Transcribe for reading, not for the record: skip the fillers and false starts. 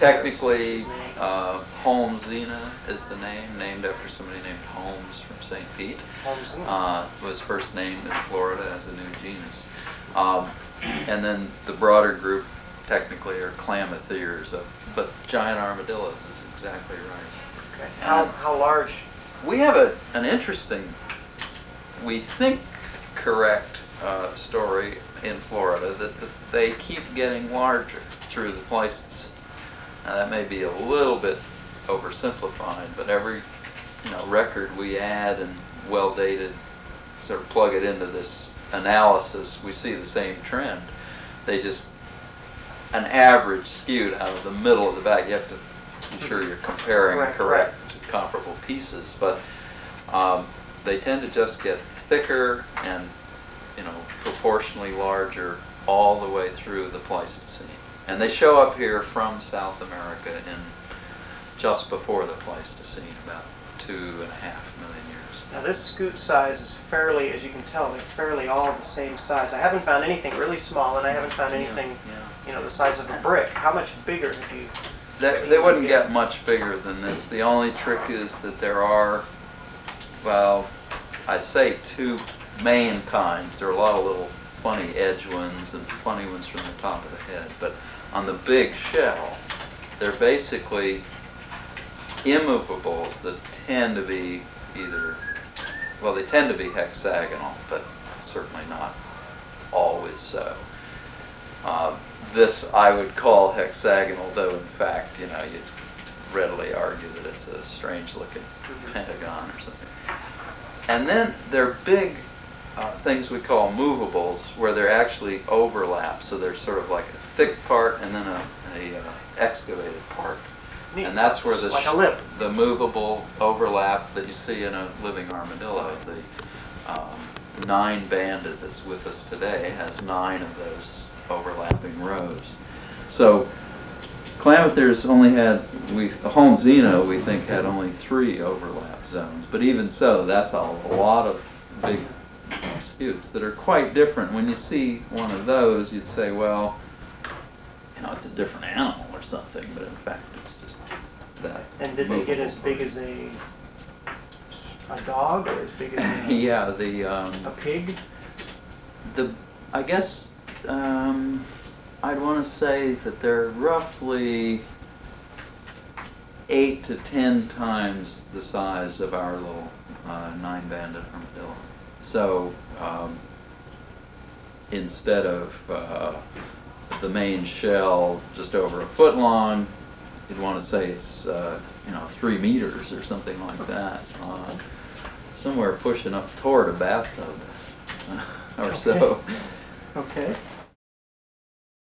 Technically, Holmesina is the name, named after somebody named Holmes from St. Pete. Was first named in Florida as a new genus. And then the broader group technically are Klamath ears, but giant armadillos is exactly right. Okay. How large? We have an interesting, we think correct story in Florida that they keep getting larger through the Pleistocene. Now that may be a little bit oversimplified, but every record we add and well dated, sort of plug it into this analysis, we see the same trend. They just, an average skewed out of the middle of the back. You have to ensure you're comparing correct comparable pieces, but they tend to just get thicker and proportionally larger all the way through the Pleistocene. And they show up here from South America in just before the Pleistocene, about 2.5 million years. Now this scoot size is fairly, as you can tell, they're fairly all the same size. I haven't found anything really small, and I haven't found anything, the size of a brick. How much bigger have you seen? They wouldn't get much bigger than this. The only trick is that there are, well, I say two main kinds. There are a lot of little funny edge ones and funny ones from the top of the head, but on the big shell, they're basically immovables that tend to be either, well, they tend to be hexagonal, but certainly not always so. This I would call hexagonal, though in fact, you'd readily argue that it's a strange looking pentagon or something. And then they're big things we call movables, where they're actually overlap, so they're sort of like a thick part and then a excavated part. Neat. And that's where like a lip. the movable overlap that you see in a living armadillo. The 9-banded that's with us today has 9 of those overlapping rows. So Klamath ears only had, Holmesina we think had only 3 overlap zones, but even so, that's a lot of big scutes that are quite different. When you see one of those, you'd say, well, it's a different animal or something, but in fact it's just that. And did they get as big as a dog, or as big as a, yeah, a pig? I guess I'd want to say that they're roughly 8 to 10 times the size of our little 9-banded armadillo. So instead of the main shell just over a foot long, you'd want to say it's 3 meters or something like that, somewhere pushing up toward a bathtub or so. Okay.